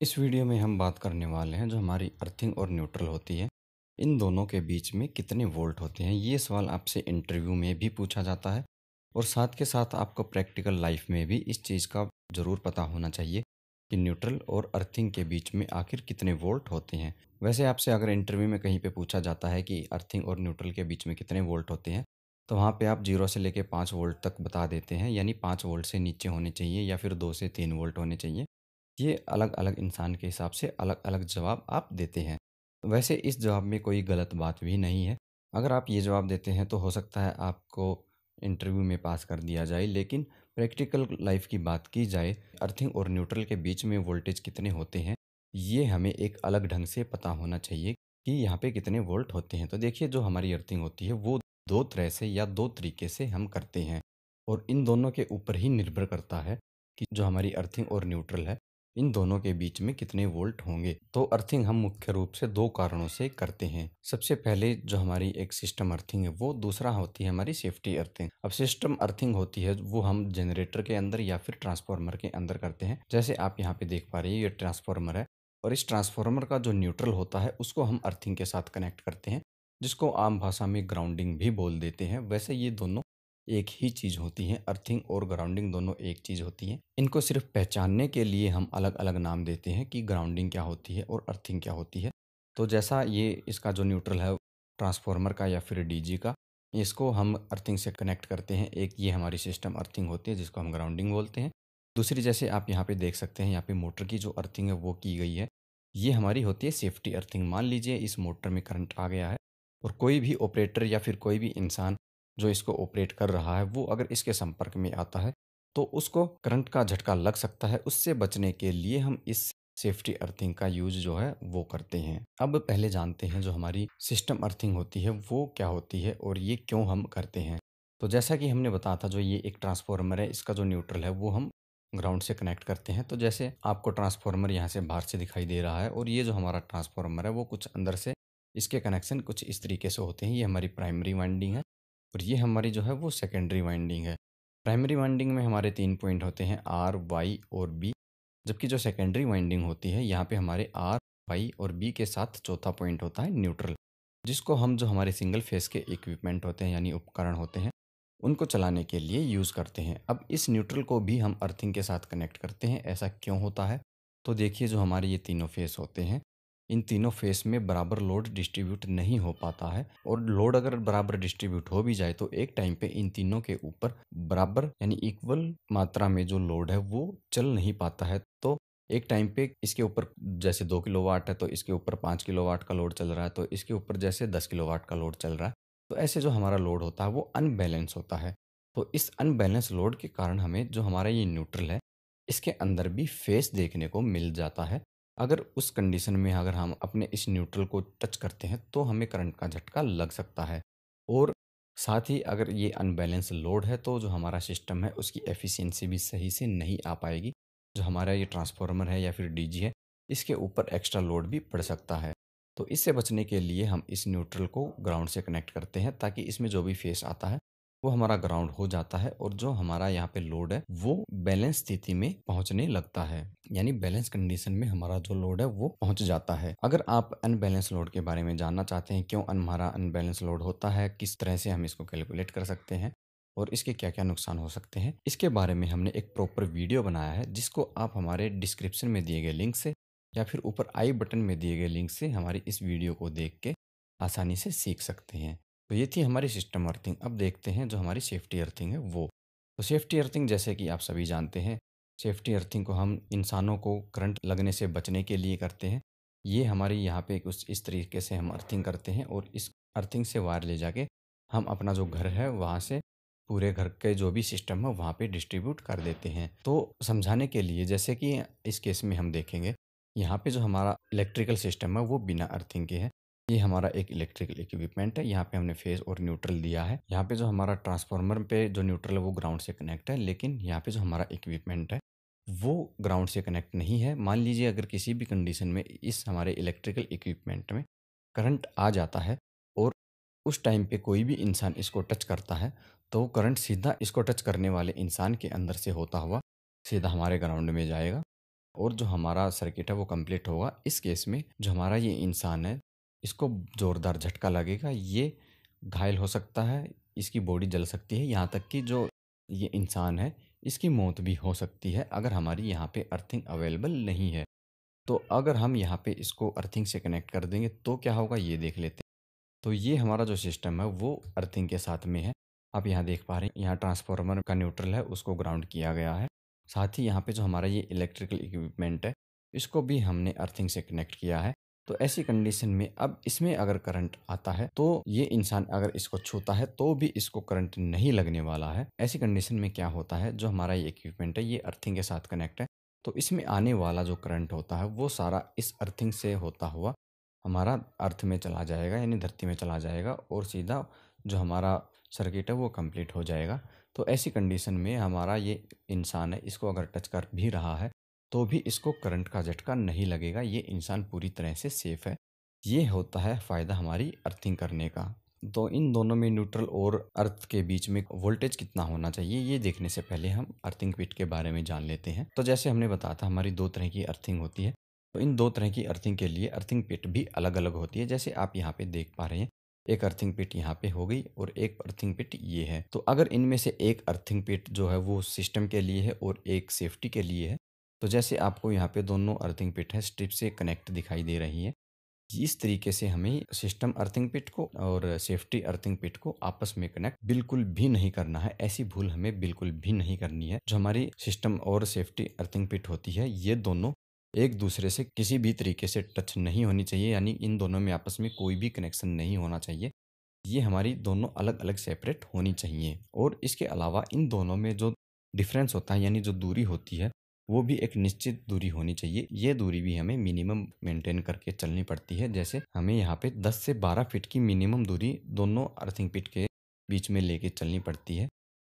इस वीडियो में हम बात करने वाले हैं जो हमारी अर्थिंग और न्यूट्रल होती है, इन दोनों के बीच में कितने वोल्ट होते हैं। ये सवाल आपसे इंटरव्यू में भी पूछा जाता है और साथ के साथ आपको प्रैक्टिकल लाइफ में भी इस चीज़ का ज़रूर पता होना चाहिए कि न्यूट्रल और अर्थिंग के बीच में आखिर कितने वोल्ट होते हैं। वैसे आपसे अगर इंटरव्यू में कहीं पे पूछा जाता है कि अर्थिंग और न्यूट्रल के बीच में कितने वोल्ट होते हैं, तो वहाँ पे आप 0 से लेके 5 वोल्ट तक बता देते हैं, यानी 5 वोल्ट से नीचे होने चाहिए या फिर 2 से 3 वोल्ट होने चाहिए। ये अलग-अलग इंसान के हिसाब से अलग-अलग जवाब आप देते हैं। वैसे इस जवाब में कोई गलत बात भी नहीं है। अगर आप ये जवाब देते हैं तो हो सकता है आपको इंटरव्यू में पास कर दिया जाए, लेकिन प्रैक्टिकल लाइफ़ की बात की जाए, अर्थिंग और न्यूट्रल के बीच में वोल्टेज कितने होते हैं, ये हमें एक अलग ढंग से पता होना चाहिए कि यहाँ पे कितने वोल्ट होते हैं। तो देखिए, जो हमारी अर्थिंग होती है वो 2 तरह से या 2 तरीके से हम करते हैं और इन दोनों के ऊपर ही निर्भर करता है कि जो हमारी अर्थिंग और न्यूट्रल है, इन दोनों के बीच में कितने वोल्ट होंगे। तो अर्थिंग हम मुख्य रूप से 2 कारणों से करते हैं। सबसे पहले जो हमारी एक सिस्टम अर्थिंग है, वो दूसरा होती है हमारी सेफ्टी अर्थिंग। अब सिस्टम अर्थिंग होती है वो हम जनरेटर के अंदर या फिर ट्रांसफार्मर के अंदर करते हैं। जैसे आप यहाँ पे देख पा रहे हैं, ये ट्रांसफार्मर है और इस ट्रांसफार्मर का जो न्यूट्रल होता है उसको हम अर्थिंग के साथ कनेक्ट करते हैं, जिसको आम भाषा में ग्राउंडिंग भी बोल देते हैं। वैसे ये दोनों एक ही चीज़ होती हैं, अर्थिंग और ग्राउंडिंग दोनों एक चीज़ होती हैं। इनको सिर्फ पहचानने के लिए हम अलग-अलग नाम देते हैं कि ग्राउंडिंग क्या होती है और अर्थिंग क्या होती है। तो जैसा ये इसका जो न्यूट्रल है ट्रांसफार्मर का या फिर डीजी का, इसको हम अर्थिंग से कनेक्ट करते हैं। एक ये हमारी सिस्टम अर्थिंग होती है जिसको हम ग्राउंडिंग बोलते हैं। दूसरी, जैसे आप यहाँ पे देख सकते हैं, यहाँ पे मोटर की जो अर्थिंग है वो की गई है। ये हमारी होती है सेफ्टी अर्थिंग। मान लीजिए इस मोटर में करंट आ गया है और कोई भी ऑपरेटर या फिर कोई भी इंसान जो इसको ऑपरेट कर रहा है, वो अगर इसके संपर्क में आता है तो उसको करंट का झटका लग सकता है। उससे बचने के लिए हम इस सेफ्टी अर्थिंग का यूज जो है वो करते हैं। अब पहले जानते हैं जो हमारी सिस्टम अर्थिंग होती है वो क्या होती है और ये क्यों हम करते हैं। तो जैसा कि हमने बताया था, जो ये एक ट्रांसफार्मर है, इसका जो न्यूट्रल है वो हम ग्राउंड से कनेक्ट करते हैं। तो जैसे आपको ट्रांसफार्मर यहाँ से बाहर से दिखाई दे रहा है और ये जो हमारा ट्रांसफार्मर है वो कुछ अंदर से, इसके कनेक्शन कुछ इस तरीके से होते हैं। ये हमारी प्राइमरी वाइंडिंग है और ये हमारी जो है वो सेकेंडरी वाइंडिंग है। प्राइमरी वाइंडिंग में हमारे 3 पॉइंट होते हैं, आर, वाई और बी। जबकि जो सेकेंडरी वाइंडिंग होती है, यहाँ पे हमारे आर, वाई और बी के साथ चौथा पॉइंट होता है न्यूट्रल, जिसको हम जो हमारे सिंगल फेस के इक्विपमेंट होते हैं यानी उपकरण होते हैं, उनको चलाने के लिए यूज़ करते हैं। अब इस न्यूट्रल को भी हम अर्थिंग के साथ कनेक्ट करते हैं। ऐसा क्यों होता है? तो देखिए, जो हमारे ये तीनों फेस होते हैं, इन तीनों फेस में बराबर लोड डिस्ट्रीब्यूट नहीं हो पाता है और लोड अगर बराबर डिस्ट्रीब्यूट हो भी जाए तो एक टाइम पे इन तीनों के ऊपर बराबर यानी इक्वल मात्रा में जो लोड है वो चल नहीं पाता है। तो एक टाइम पे इसके ऊपर जैसे 2 किलोवाट है तो इसके ऊपर 5 किलोवाट का लोड चल रहा है, तो इसके ऊपर जैसे 10 किलोवाट का लोड चल रहा है। तो ऐसे जो हमारा लोड होता है वो अनबैलेंस होता है। तो इस अनबैलेंस लोड के कारण हमें जो हमारा ये न्यूट्रल है, इसके अंदर भी फेस देखने को मिल जाता है। अगर उस कंडीशन में अगर हम अपने इस न्यूट्रल को टच करते हैं तो हमें करंट का झटका लग सकता है और साथ ही अगर ये अनबैलेंस लोड है तो जो हमारा सिस्टम है उसकी एफिशिएंसी भी सही से नहीं आ पाएगी। जो हमारा ये ट्रांसफार्मर है या फिर डीजी है, इसके ऊपर एक्स्ट्रा लोड भी पड़ सकता है। तो इससे बचने के लिए हम इस न्यूट्रल को ग्राउंड से कनेक्ट करते हैं ताकि इसमें जो भी फेस आता है वो हमारा ग्राउंड हो जाता है और जो हमारा यहाँ पे लोड है वो बैलेंस स्थिति में पहुंचने लगता है, यानी बैलेंस कंडीशन में हमारा जो लोड है वो पहुंच जाता है। अगर आप अनबैलेंस लोड के बारे में जानना चाहते हैं, क्यों हमारा अनबैलेंस लोड होता है, किस तरह से हम इसको कैलकुलेट कर सकते हैं और इसके क्या क्या नुकसान हो सकते हैं, इसके बारे में हमने एक प्रॉपर वीडियो बनाया है, जिसको आप हमारे डिस्क्रिप्शन में दिए गए लिंक से या फिर ऊपर आई बटन में दिए गए लिंक से हमारी इस वीडियो को देख के आसानी से सीख सकते हैं। तो ये थी हमारी सिस्टम अर्थिंग। अब देखते हैं जो हमारी सेफ्टी अर्थिंग है वो। तो सेफ्टी अर्थिंग जैसे कि आप सभी जानते हैं, सेफ्टी अर्थिंग को हम इंसानों को करंट लगने से बचने के लिए करते हैं। ये हमारी यहाँ पे कुछ इस तरीके से हम अर्थिंग करते हैं और इस अर्थिंग से वायर ले जाके हम अपना जो घर है वहाँ से पूरे घर के जो भी सिस्टम है वहाँ पे डिस्ट्रीब्यूट कर देते हैं। तो समझाने के लिए, जैसे कि इस केस में हम देखेंगे, यहाँ पे जो हमारा इलेक्ट्रिकल सिस्टम है वो बिना अर्थिंग के है। ये हमारा एक इलेक्ट्रिकल इक्विपमेंट है, यहाँ पे हमने फेस और न्यूट्रल दिया है। यहाँ पे जो हमारा ट्रांसफार्मर पे जो न्यूट्रल है वो ग्राउंड से कनेक्ट है, लेकिन यहाँ पे जो हमारा इक्विपमेंट है वो ग्राउंड से कनेक्ट नहीं है। मान लीजिए अगर किसी भी कंडीशन में इस हमारे इलेक्ट्रिकल इक्विपमेंट में करंट आ जाता है और उस टाइम पे कोई भी इंसान इसको टच करता है, तो करंट सीधा इसको टच करने वाले इंसान के अंदर से होता हुआ सीधा हमारे ग्राउंड में जाएगा और जो हमारा सर्किट है वो कंप्लीट होगा। इस केस में जो हमारा ये इंसान है, इसको ज़ोरदार झटका लगेगा, ये घायल हो सकता है, इसकी बॉडी जल सकती है, यहाँ तक कि जो ये इंसान है, इसकी मौत भी हो सकती है अगर हमारी यहाँ पे अर्थिंग अवेलेबल नहीं है। तो अगर हम यहाँ पे इसको अर्थिंग से कनेक्ट कर देंगे तो क्या होगा, ये देख लेते हैं। तो ये हमारा जो सिस्टम है वो अर्थिंग के साथ में है। आप यहाँ देख पा रहे हैं, यहाँ ट्रांसफार्मर का न्यूट्रल है, उसको ग्राउंड किया गया है। साथ ही यहाँ पे जो हमारा ये इलेक्ट्रिकल इक्विपमेंट है, इसको भी हमने अर्थिंग से कनेक्ट किया है। तो ऐसी कंडीशन में अब इसमें अगर करंट आता है तो ये इंसान अगर इसको छूता है तो भी इसको करंट नहीं लगने वाला है। ऐसी कंडीशन में क्या होता है, जो हमारा ये इक्विपमेंट है ये अर्थिंग के साथ कनेक्ट है, तो इसमें आने वाला जो करंट होता है वो सारा इस अर्थिंग से होता हुआ हमारा अर्थ में चला जाएगा, यानी धरती में चला जाएगा, और सीधा जो हमारा सर्किट है वो कंप्लीट हो जाएगा। तो ऐसी कंडीशन में हमारा ये इंसान है, इसको अगर टच कर भी रहा है तो भी इसको करंट का झटका नहीं लगेगा, ये इंसान पूरी तरह से सेफ है। ये होता है फ़ायदा हमारी अर्थिंग करने का। तो इन दोनों में न्यूट्रल और अर्थ के बीच में वोल्टेज कितना होना चाहिए, ये देखने से पहले हम अर्थिंग पिट के बारे में जान लेते हैं। तो जैसे हमने बताया था, हमारी दो तरह की अर्थिंग होती है। तो इन दो तरह की अर्थिंग के लिए अर्थिंग पिट भी अलग अलग होती है। जैसे आप यहाँ पे देख पा रहे हैं, एक अर्थिंग पिट यहाँ पे हो गई और एक अर्थिंग पिट ये है। तो अगर इनमें से एक अर्थिंग पिट जो है वो सिस्टम के लिए है और एक सेफ्टी के लिए है, तो जैसे आपको यहाँ पे दोनों अर्थिंग पिट है स्ट्रिप से कनेक्ट दिखाई दे रही है, इस तरीके से हमें सिस्टम अर्थिंग पिट को और सेफ्टी अर्थिंग पिट को आपस में कनेक्ट बिल्कुल भी नहीं करना है। ऐसी भूल हमें बिल्कुल भी नहीं करनी है। जो हमारी सिस्टम और सेफ्टी अर्थिंग पिट होती है, ये दोनों एक दूसरे से किसी भी तरीके से टच नहीं होनी चाहिए, यानी इन दोनों में आपस में कोई भी कनेक्शन नहीं होना चाहिए। ये हमारी दोनों अलग अलग सेपरेट होनी चाहिए। और इसके अलावा इन दोनों में जो डिफरेंस होता है, यानी जो दूरी होती है, वो भी एक निश्चित दूरी होनी चाहिए। ये दूरी भी हमें मिनिमम मेंटेन करके चलनी पड़ती है। जैसे हमें यहाँ पे 10 से 12 फीट की मिनिमम दूरी दोनों अर्थिंग पिट के बीच में लेके चलनी पड़ती है।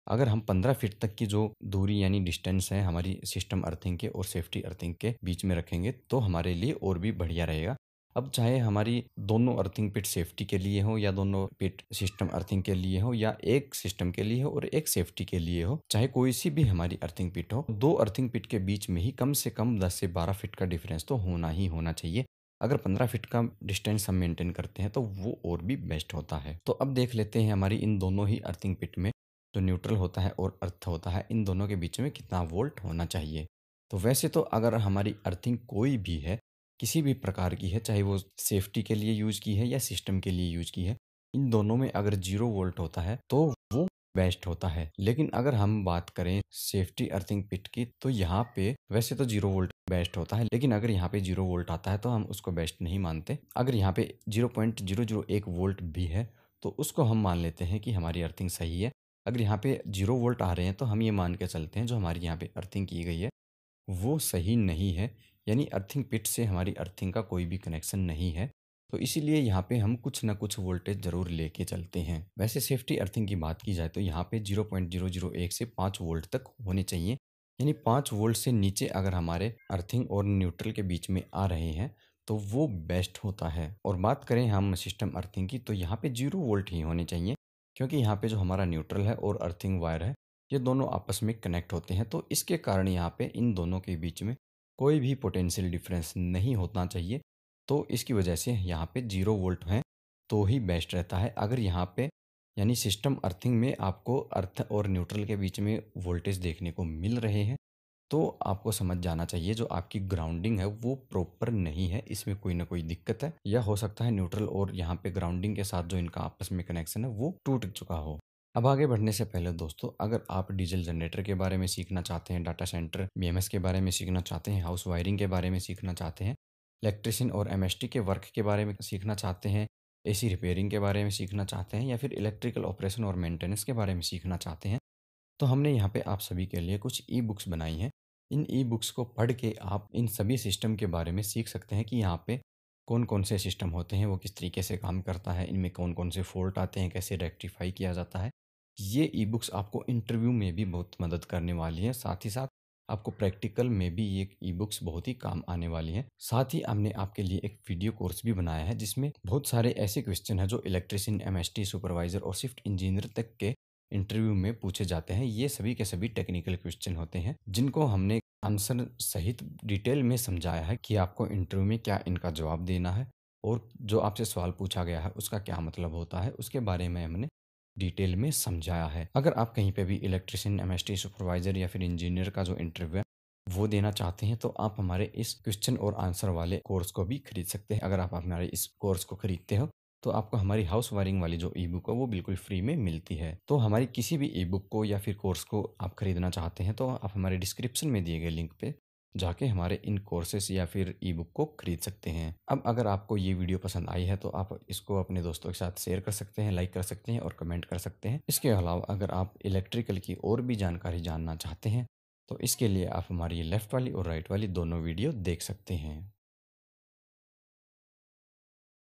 अगर हम 15 फीट तक की जो दूरी यानी डिस्टेंस है हमारी सिस्टम अर्थिंग के और सेफ्टी अर्थिंग के बीच में रखेंगे तो हमारे लिए और भी बढ़िया रहेगा। अब चाहे हमारी दोनों अर्थिंग पिट सेफ्टी के लिए हो या दोनों पिट सिस्टम अर्थिंग के लिए हो या एक सिस्टम के लिए हो और एक सेफ्टी के लिए हो, चाहे कोई सी भी हमारी अर्थिंग पिट हो, दो अर्थिंग पिट के बीच में ही कम से कम 10 से 12 फीट का डिफरेंस तो होना ही होना चाहिए। अगर 15 फीट का डिस्टेंस हम मेंटेन करते हैं तो वो और भी बेस्ट होता है। तो अब देख लेते हैं हमारी इन दोनों ही अर्थिंग पिट में जो न्यूट्रल होता है और अर्थ होता है, इन दोनों के बीच में कितना वोल्ट होना चाहिए। तो वैसे तो अगर हमारी अर्थिंग कोई भी है, किसी भी प्रकार की है, चाहे वो सेफ्टी के लिए यूज़ की है या सिस्टम के लिए यूज़ की है, इन दोनों में अगर 0 वोल्ट होता है तो वो बेस्ट होता है। लेकिन अगर हम बात करें सेफ्टी अर्थिंग पिट की, तो यहाँ पे वैसे तो 0 वोल्ट बेस्ट होता है, लेकिन अगर यहाँ पे 0 वोल्ट आता है तो हम उसको बेस्ट नहीं मानते। अगर यहाँ पे 0.001 वोल्ट भी है तो उसको हम मान लेते हैं कि हमारी अर्थिंग सही है। अगर यहाँ पे 0 वोल्ट आ रहे हैं तो हम ये मान के चलते हैं जो हमारी यहाँ पे अर्थिंग की गई है वो सही नहीं है, यानी अर्थिंग पिट से हमारी अर्थिंग का कोई भी कनेक्शन नहीं है। तो इसीलिए यहाँ पे हम कुछ ना कुछ वोल्टेज ज़रूर लेके चलते हैं। वैसे सेफ्टी अर्थिंग की बात की जाए तो यहाँ पे 0.001 से 5 वोल्ट तक होने चाहिए, यानी 5 वोल्ट से नीचे अगर हमारे अर्थिंग और न्यूट्रल के बीच में आ रहे हैं तो वो बेस्ट होता है। और बात करें हम सिस्टम अर्थिंग की, तो यहाँ पे 0 वोल्ट ही होने चाहिए, क्योंकि यहाँ पे जो हमारा न्यूट्रल है और अर्थिंग वायर है ये दोनों आपस में कनेक्ट होते हैं। तो इसके कारण यहाँ पे इन दोनों के बीच में कोई भी पोटेंशियल डिफरेंस नहीं होना चाहिए। तो इसकी वजह से यहाँ पे 0 वोल्ट हैं तो ही बेस्ट रहता है। अगर यहाँ पे यानी सिस्टम अर्थिंग में आपको अर्थ और न्यूट्रल के बीच में वोल्टेज देखने को मिल रहे हैं तो आपको समझ जाना चाहिए जो आपकी ग्राउंडिंग है वो प्रॉपर नहीं है, इसमें कोई ना कोई दिक्कत है, या हो सकता है न्यूट्रल और यहाँ पे ग्राउंडिंग के साथ जो इनका आपस में कनेक्शन है वो टूट चुका हो। अब आगे बढ़ने से पहले दोस्तों, अगर आप डीजल जनरेटर के बारे में सीखना चाहते हैं, डाटा सेंटर बीएमएस के बारे में सीखना चाहते हैं, हाउस वायरिंग के बारे में सीखना चाहते हैं, इलेक्ट्रिशियन और एमएसटी के वर्क के बारे में सीखना चाहते हैं, एसी रिपेयरिंग के बारे में सीखना चाहते हैं, या फिर इलेक्ट्रिकल ऑपरेशन और मेंटेनेंस के बारे में सीखना चाहते हैं, तो हमने यहाँ पे आप सभी के लिए कुछ ई बुक्स बनाई हैं। इन ई बुक्स को पढ़ के आप इन सभी सिस्टम के बारे में सीख सकते हैं कि यहाँ पे कौन कौन से सिस्टम होते हैं, वो किस तरीके से काम करता है, इनमें कौन कौन से फॉल्ट आते हैं, कैसे रेक्टिफाई किया जाता है। ये ई बुक्स आपको इंटरव्यू में भी बहुत मदद करने वाली है, साथ ही साथ आपको प्रैक्टिकल में भी ये ई बुक्स बहुत ही काम आने वाली हैं। साथ ही हमने आपके लिए एक वीडियो कोर्स भी बनाया है जिसमें बहुत सारे ऐसे क्वेश्चन हैं जो इलेक्ट्रिशियन, एमएसटी, सुपरवाइजर और शिफ्ट इंजीनियर तक के इंटरव्यू में पूछे जाते हैं। ये सभी के सभी टेक्निकल क्वेश्चन होते हैं जिनको हमने आंसर सहित डिटेल में समझाया है कि आपको इंटरव्यू में क्या इनका जवाब देना है और जो आपसे सवाल पूछा गया है उसका क्या मतलब होता है, उसके बारे में हमने डिटेल में समझाया है। अगर आप कहीं पे भी इलेक्ट्रिशियन, एमएसटी सुपरवाइज़र या फिर इंजीनियर का जो इंटरव्यू है वो देना चाहते हैं, तो आप हमारे इस क्वेश्चन और आंसर वाले कोर्स को भी खरीद सकते हैं। अगर आप हमारे इस कोर्स को खरीदते हो तो आपको हमारी हाउस वायरिंग वाली जो ई बुक है वो बिल्कुल फ्री में मिलती है। तो हमारी किसी भी ई बुक को या फिर कोर्स को आप खरीदना चाहते हैं तो आप हमारे डिस्क्रिप्शन में दिए गए लिंक पे जाके हमारे इन कोर्सेस या फिर ई बुक को खरीद सकते हैं। अब अगर आपको ये वीडियो पसंद आई है तो आप इसको अपने दोस्तों के साथ शेयर कर सकते हैं, लाइक कर सकते हैं और कमेंट कर सकते हैं। इसके अलावा अगर आप इलेक्ट्रिकल की और भी जानकारी जानना चाहते हैं तो इसके लिए आप हमारी लेफ़्ट वाली और राइट वाली दोनों वीडियो देख सकते हैं।